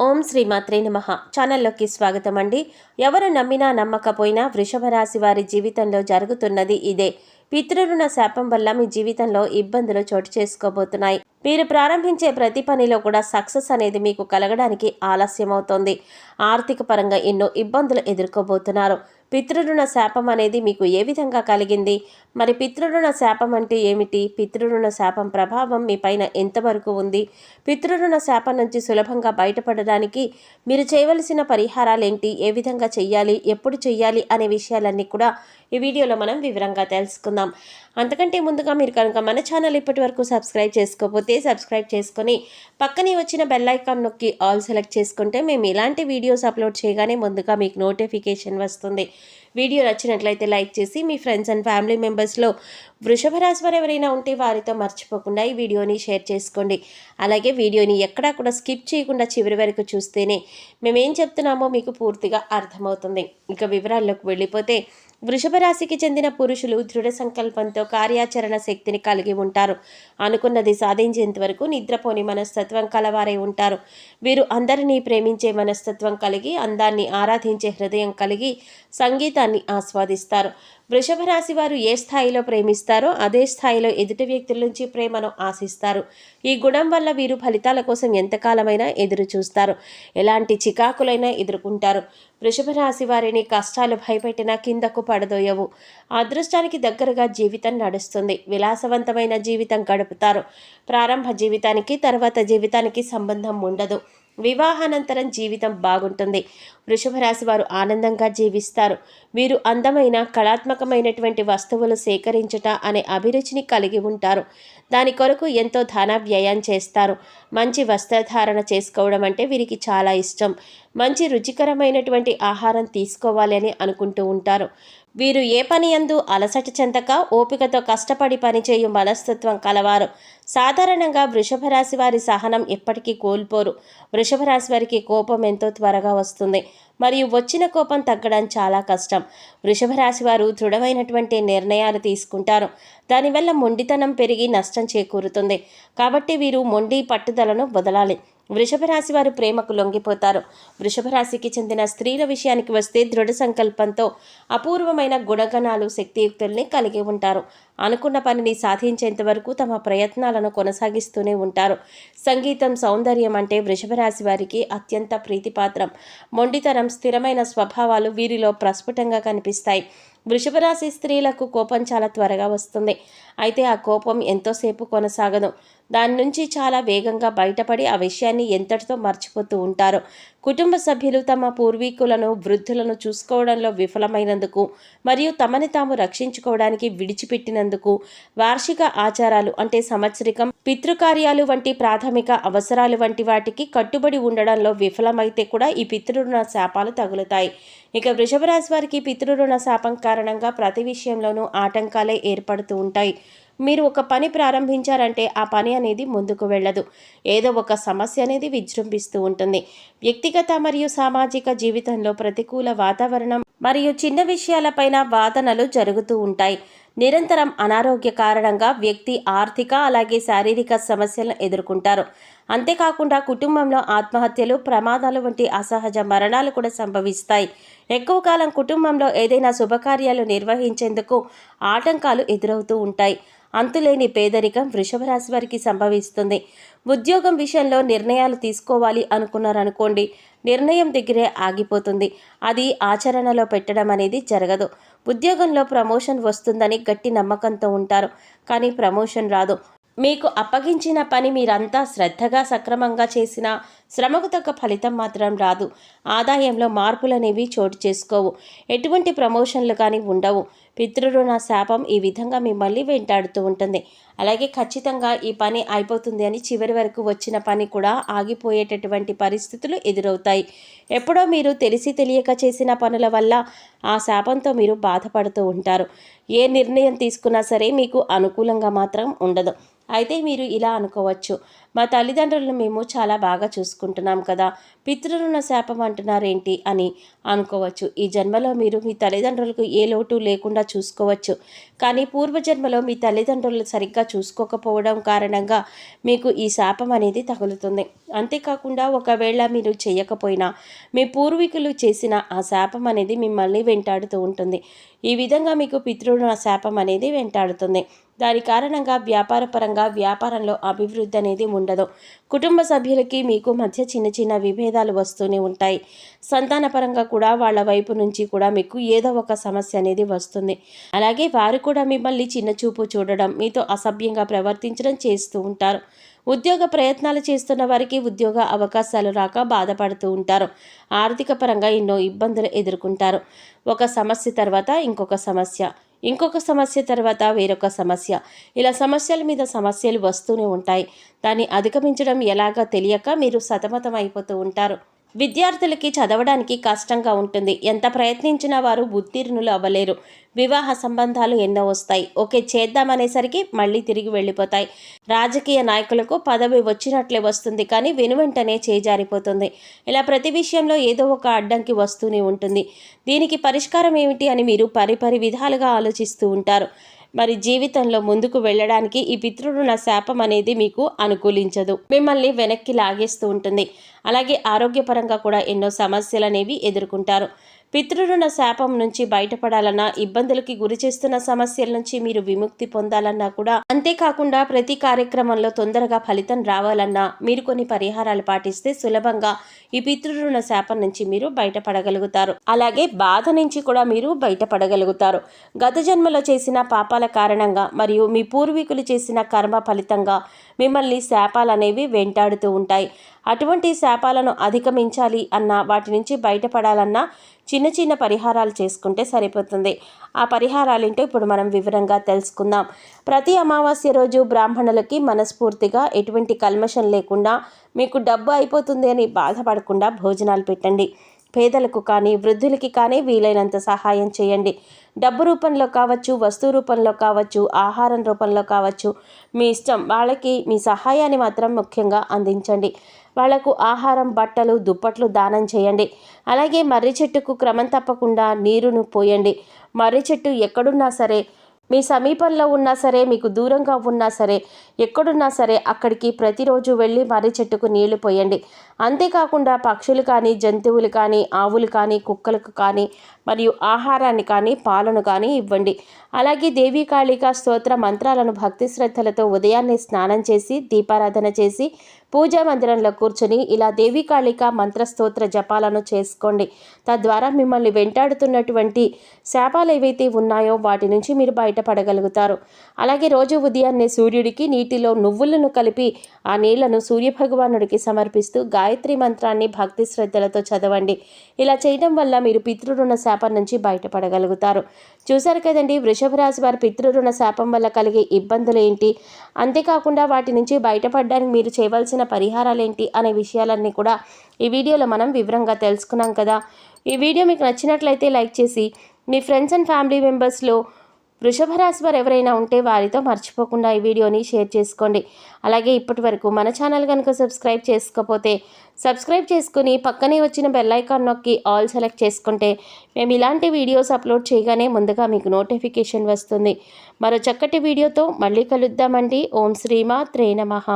ఓం శ్రీ మాత్రే నమః. ఛానల్లోకి స్వాగతం అండి. ఎవరు నమ్మినా నమ్మకపోయినా వృషభ రాశి వారి జీవితంలో జరుగుతున్నది ఇదే. పితృరుణ శాపం వల్ల మీ జీవితంలో ఇబ్బందులు చోటు చేసుకోబోతున్నాయి. మీరు ప్రారంభించే ప్రతి పనిలో కూడా సక్సెస్ అనేది మీకు కలగడానికి ఆలస్యమవుతోంది. ఆర్థిక పరంగా ఎన్నో ఇబ్బందులు ఎదుర్కోబోతున్నారు. పితృరుణ శాపం అనేది మీకు ఏ విధంగా కలిగింది? మరి పితృరుణ శాపం అంటే ఏమిటి? పితృరుణ శాపం ప్రభావం మీ పైన ఎంతవరకు ఉంది? పితృరుణ శాపం నుంచి సులభంగా బయటపడడానికి మీరు చేయవలసిన పరిహారాలు ఏంటి? ఏ విధంగా చెయ్యాలి? ఎప్పుడు చెయ్యాలి? అనే విషయాలన్నీ కూడా ఈ వీడియోలో మనం వివరంగా తెలుసుకుందాం. అంతకంటే ముందుగా మీరు కనుక మన ఛానల్ ఇప్పటి వరకు సబ్స్క్రైబ్ చేసుకోకపోతే సబ్స్క్రైబ్ చేసుకొని పక్కనే వచ్చిన బెల్ ఐకాన్ నొక్కి ఆల్ సెలెక్ట్ చేసుకుంటే మేము ఇలాంటి వీడియోస్ అప్లోడ్ చేయగానే ముందుగా మీకు నోటిఫికేషన్ వస్తుంది. వీడియో నచ్చినట్లయితే లైక్ చేసి మీ ఫ్రెండ్స్ అండ్ ఫ్యామిలీ మెంబర్స్లో వృషభ రాశి వారు ఎవరైనా ఉంటే వారితో మర్చిపోకుండా ఈ వీడియోని షేర్ చేసుకోండి. అలాగే వీడియోని ఎక్కడా కూడా స్కిప్ చేయకుండా చివరి వరకు చూస్తేనే మేమేం చెప్తున్నామో మీకు పూర్తిగా అర్థమవుతుంది. ఇక వివరాల్లోకి వెళ్ళిపోతే వృషభ రాశికి చెందిన పురుషులు దృఢ సంకల్పంతో కార్యాచరణ శక్తిని కలిగి ఉంటారు. అనుకున్నది సాధించేంత వరకు నిద్రపోని మనస్తత్వం కలవారై ఉంటారు. వీరు అందరినీ ప్రేమించే మనస్తత్వం కలిగి, అందాన్ని ఆరాధించే హృదయం కలిగి, సంగీతాన్ని ఆస్వాదిస్తారు. వృషభ రాశి వారు ఏ స్థాయిలో ప్రేమిస్తారో అదే స్థాయిలో ఎదుటి వ్యక్తుల నుంచి ప్రేమను ఆశిస్తారు. ఈ గుణం వల్ల వీరు ఫలితాల కోసం ఎంతకాలమైనా ఎదురు చూస్తారు. ఎలాంటి చికాకులైనా ఎదుర్కొంటారు. వృషభ రాశి వారిని కష్టాలు భయపెట్టినా కిందకు పడదోయవు. అదృష్టానికి దగ్గరగా జీవితం నడుస్తుంది. విలాసవంతమైన జీవితం గడుపుతారు. ప్రారంభ జీవితానికి తర్వాత జీవితానికి సంబంధం ఉండదు. వివాహానంతరం జీవితం బాగుంటుంది. వృషభ రాశి వారు ఆనందంగా జీవిస్తారు. వీరు అందమైన కళాత్మకమైనటువంటి వస్తువులు సేకరించుట అనే అభిరుచిని కలిగి ఉంటారు. దాని కొరకు ఎంతో ధన వ్యయం చేస్తారు. మంచి వస్త్రధారణ చేసుకోవడం అంటే వీరికి చాలా ఇష్టం. మంచి రుచికరమైనటువంటి ఆహారం తీసుకోవాలి అని అనుకుంటూ ఉంటారు. వీరు ఏ పని యందు అలసట చెందక ఓపికతో కష్టపడి పనిచేయు మనస్తత్వం కలవారు. సాధారణంగా వృషభ రాశి వారి సహనం ఎప్పటికీ కోల్పోరు. వృషభ రాశి వారికి కోపం ఎంతో త్వరగా వస్తుంది మరియు వచ్చిన కోపం తగ్గడం చాలా కష్టం. వృషభ రాశి వారు దృఢమైనటువంటి నిర్ణయాలు తీసుకుంటారు. దానివల్ల మొండితనం పెరిగి నష్టం చేకూరుతుంది. కాబట్టి వీరు మొండి పట్టుదలను వదలాలి. వృషభ రాశి వారు ప్రేమకు లొంగిపోతారు. వృషభ రాశికి చెందిన స్త్రీల విషయానికి వస్తే దృఢ సంకల్పంతో అపూర్వమైన గుణగణాలు, శక్తియుక్తుల్ని కలిగి ఉంటారు. అనుకున్న పనిని సాధించేంత వరకు తమ ప్రయత్నాలను కొనసాగిస్తూనే ఉంటారు. సంగీతం, సౌందర్యం అంటే వృషభ రాశి వారికి అత్యంత ప్రీతిపాత్రం. మొండితనం, స్థిరమైన స్వభావాలు వీరిలో ప్రస్ఫుటంగా కనిపిస్తాయి. వృషభ రాశి స్త్రీలకు కోపం చాలా త్వరగా వస్తుంది. అయితే ఆ కోపం ఎంతోసేపు కొనసాగదు. దాని నుంచి చాలా వేగంగా బయటపడి ఆ విషయాన్ని ఎంతటితో మర్చిపోతూ ఉంటారు. కుటుంబ సభ్యులు తమ పూర్వీకులను, వృద్ధులను చూసుకోవడంలో విఫలమైనందుకు మరియు తమని తాము రక్షించుకోవడానికి విడిచిపెట్టినందుకు వార్షిక ఆచారాలు అంటే సంవత్సరికం, పితృకార్యాలు వంటి ప్రాథమిక అవసరాలు వంటి వాటికి కట్టుబడి ఉండడంలో విఫలమైతే కూడా ఈ పితృరుణ శాపాలు తగులుతాయి. ఇక వృషభ రాశి వారికి పితృరుణ శాపం కారణంగా ప్రతి విషయంలోనూ ఆటంకాలే ఏర్పడుతూ ఉంటాయి. మీరు ఒక పని ప్రారంభించారంటే ఆ పని అనేది ముందుకు వెళ్ళదు. ఏదో ఒక సమస్య అనేది విజృంభిస్తూ ఉంటుంది. వ్యక్తిగత మరియు సామాజిక జీవితంలో ప్రతికూల వాతావరణం మరియు చిన్న విషయాలపైన వాదనలు జరుగుతూ ఉంటాయి. నిరంతరం అనారోగ్య కారణంగా వ్యక్తి ఆర్థిక అలాగే శారీరక సమస్యలను ఎదుర్కొంటారు. అంతేకాకుండా కుటుంబంలో ఆత్మహత్యలు, ప్రమాదాలు వంటి అసహజ మరణాలు కూడా సంభవిస్తాయి. ఎక్కువ కాలం కుటుంబంలో ఏదైనా శుభకార్యాలు నిర్వహించేందుకు ఆటంకాలు ఎదురవుతూ ఉంటాయి. అంతులేని పేదరికం వృషభ రాశి వారికి సంభవిస్తుంది. ఉద్యోగం విషయంలో నిర్ణయాలు తీసుకోవాలి అనుకున్నారనుకోండి, నిర్ణయం దగ్గరే ఆగిపోతుంది. అది ఆచరణలో పెట్టడం అనేది జరగదు. ఉద్యోగంలో ప్రమోషన్ వస్తుందని గట్టి నమ్మకంతో ఉంటారు, కానీ ప్రమోషన్ రాదు. మీకు అప్పగించిన పని మీరంతా శ్రద్ధగా సక్రమంగా చేసినా శ్రమకు తగ్గ ఫలితం మాత్రం రాదు. ఆదాయంలో మార్పులనేవి చోటు చేసుకోవు. ఎటువంటి ప్రమోషన్లు కానీ ఉండవు. పితృరుణ శాపం ఈ విధంగా మిమ్మల్ని వెంటాడుతూ ఉంటుంది. అలాగే ఖచ్చితంగా ఈ పని అయిపోతుంది అని చివరి వరకు వచ్చిన పని కూడా ఆగిపోయేటటువంటి పరిస్థితులు ఎదురవుతాయి. ఎప్పుడో మీరు తెలిసి తెలియక చేసిన పనుల వల్ల ఆ శాపంతో మీరు బాధపడుతూ ఉంటారు. ఏ నిర్ణయం తీసుకున్నా సరే మీకు అనుకూలంగా మాత్రం ఉండదు. అయితే మీరు ఇలా అనుకోవచ్చు, మా తల్లిదండ్రులను మేము చాలా బాగా చూసుకుంటున్నాం కదా, పితృరుణ శాపం అంటున్నారేంటి అని అనుకోవచ్చు. ఈ జన్మలో మీరు మీ తల్లిదండ్రులకు ఏ లోటు లేకుండా చూసుకోవచ్చు, కానీ పూర్వజన్మలో మీ తల్లిదండ్రులు సరిగ్గా చూసుకోకపోవడం కారణంగా మీకు ఈ శాపం అనేది తగులుతుంది. అంతేకాకుండా ఒకవేళ మీరు చేయకపోయినా మీ పూర్వీకులు చేసిన ఆ శాపం అనేది మిమ్మల్ని వెంటాడుతూ ఉంటుంది. ఈ విధంగా మీకు పితృరుణ శాపం అనేది వెంటాడుతుంది. దాని కారణంగా వ్యాపారపరంగా వ్యాపారంలో అభివృద్ధి అనేది ఉండదు. కుటుంబ సభ్యులకి మీకు మధ్య చిన్న చిన్న విభేదాలు వస్తూనే ఉంటాయి. సంతానపరంగా కూడా వాళ్ళ వైపు నుంచి కూడా మీకు ఏదో ఒక సమస్య అనేది వస్తుంది. అలాగే వారు కూడా మిమ్మల్ని చిన్న చూపు చూడడం, మీతో అసభ్యంగా ప్రవర్తించడం చేస్తూ ఉంటారు. ఉద్యోగ ప్రయత్నాలు చేస్తున్న వారికి ఉద్యోగ అవకాశాలు రాక బాధపడుతూ ఉంటారు. ఆర్థిక పరంగా ఎన్నో ఇబ్బందులు ఎదుర్కొంటారు. ఒక సమస్య తర్వాత ఇంకొక సమస్య, ఇంకొక సమస్య తర్వాత వేరొక సమస్య, ఇలా సమస్యల మీద సమస్యలు వస్తూనే ఉంటాయి. దాన్ని అధిగమించడం ఎలాగా తెలియక మీరు సతమతం అయిపోతూ ఉంటారు. విద్యార్థులకి చదవడానికి కష్టంగా ఉంటుంది. ఎంత ప్రయత్నించినా వారు ఉత్తీర్ణులు అవ్వలేరు. వివాహ సంబంధాలు ఎన్నో వస్తాయి, ఓకే చేద్దామనేసరికి మళ్ళీ తిరిగి వెళ్ళిపోతాయి. రాజకీయ నాయకులకు పదవి వచ్చినట్లే వస్తుంది, కానీ వెనువెంటనే చేజారిపోతుంది. ఇలా ప్రతి విషయంలో ఏదో ఒక అడ్డంకి వస్తూనే ఉంటుంది. దీనికి పరిష్కారం ఏమిటి అని మీరు పరిపరి విధాలుగా ఆలోచిస్తూ ఉంటారు. మరి జీవితంలో ముందుకు వెళ్ళడానికి ఈ పితృరుణ శాపం అనేది మీకు అనుకూలించదు, మిమ్మల్ని వెనక్కి లాగేస్తూ ఉంటుంది. అలాగే ఆరోగ్యపరంగా కూడా ఎన్నో సమస్యలు అనేవి ఎదుర్కొంటారు. పితృరుణ శాపం నుంచి బయటపడాలన్నా, ఇబ్బందులకి గురి చేస్తున్న సమస్యల నుంచి మీరు విముక్తి పొందాలన్నా కూడా, అంతేకాకుండా ప్రతి కార్యక్రమంలో తొందరగా ఫలితం రావాలన్నా మీరు కొన్ని పరిహారాలు పాటిస్తే సులభంగా ఈ పితృరుణ శాపం నుంచి మీరు బయటపడగలుగుతారు. అలాగే బాధ నుంచి కూడా మీరు బయటపడగలుగుతారు. గత జన్మలో చేసిన పాపాల కారణంగా మరియు మీ పూర్వీకులు చేసిన కర్మ ఫలితంగా మిమ్మల్ని శాపాలు అనేవి వెంటాడుతూ ఉంటాయి. అటువంటి శాపాలను అధిగమించాలి అన్నా, వాటి నుంచి బయటపడాలన్నా చిన్న చిన్న పరిహారాలు చేసుకుంటే సరిపోతుంది. ఆ పరిహారాలేంటో ఇప్పుడు మనం వివరంగా తెలుసుకుందాం. ప్రతి అమావాస్య రోజు బ్రాహ్మణులకి మనస్ఫూర్తిగా ఎటువంటి కల్మషం లేకుండా మీకు డబ్బు అయిపోతుంది అని బాధపడకుండా భోజనాలు పెట్టండి. పేదలకు కానీ వృద్ధులకి కానీ వీలైనంత సహాయం చేయండి. డబ్బు రూపంలో కావచ్చు, వస్తువు రూపంలో కావచ్చు, ఆహారం రూపంలో కావచ్చు, మీ ఇష్టం. వాళ్ళకి మీ సహాయాన్ని మాత్రం ముఖ్యంగా అందించండి. వాళ్లకు ఆహారం, బట్టలు, దుప్పట్లు దానం చేయండి. అలాగే మర్రి చెట్టుకు క్రమం తప్పకుండా నీరును పోయండి. మర్రి చెట్టు ఎక్కడున్నా సరే, మీ సమీపంలో ఉన్నా సరే, మీకు దూరంగా ఉన్నా సరే, ఎక్కడున్నా సరే అక్కడికి ప్రతిరోజు వెళ్ళి మర్రి చెట్టుకు నీళ్లు పోయండి. అంతేకాకుండా పక్షులు కానీ, జంతువులు కానీ, ఆవులు కానీ, కుక్కలకు కానీ మరియు ఆహారాన్ని కానీ, పాలను కానీ ఇవ్వండి. అలాగే దేవీ కాళికా స్తోత్ర మంత్రాలను భక్తి శ్రద్ధలతో ఉదయాన్నే స్నానం చేసి దీపారాధన చేసి పూజా మందిరంలో కూర్చొని ఇలా దేవీ కాళికా మంత్రస్తోత్ర జపాలను చేసుకోండి. తద్వారా మిమ్మల్ని వెంటాడుతున్నటువంటి శాపాలు ఏవైతే ఉన్నాయో వాటి నుంచి మీరు బయటపడగలుగుతారు. అలాగే రోజు ఉదయాన్నే సూర్యుడికి నీటిలో నువ్వులను కలిపి ఆ నీళ్లను సూర్యభగవానుడికి సమర్పిస్తూ గాయత్రి మంత్రాన్ని భక్తి శ్రద్ధలతో చదవండి. ఇలా చేయడం వల్ల మీరు పితృరుణ శాపం నుంచి బయటపడగలుగుతారు. చూశారు కదండి, వృషభ రాశి వారి పితృరుణ శాపం వల్ల కలిగే ఇబ్బందులు ఏంటి, అంతేకాకుండా వాటి నుంచి బయటపడడానికి మీరు చేయవలసిన పరిహారాలు ఏంటి అనే విషయాలన్నీ కూడా ఈ వీడియోలో మనం వివరంగా తెలుసుకున్నాం కదా. ఈ వీడియో మీకు నచ్చినట్లయితే లైక్ చేసి మీ ఫ్రెండ్స్ అండ్ ఫ్యామిలీ మెంబర్స్లో వృషభ రాశి వారు ఎవరైనా ఉంటే వారితో మర్చిపోకుండా ఈ వీడియోని షేర్ చేసుకోండి. అలాగే ఇప్పటి వరకు మన ఛానల్ కనుక సబ్స్క్రైబ్ చేసుకోకపోతే సబ్స్క్రైబ్ చేసుకుని పక్కనే వచ్చిన బెల్ ఐకాన్ నొక్కి ఆల్ సెలెక్ట్ చేసుకుంటే మేము ఇలాంటి వీడియోస్ అప్లోడ్ చేయగానే ముందుగా మీకు నోటిఫికేషన్ వస్తుంది. మరో చక్కటి వీడియోతో మళ్ళీ కలుద్దామండి. ఓం శ్రీమాత్రే నమః.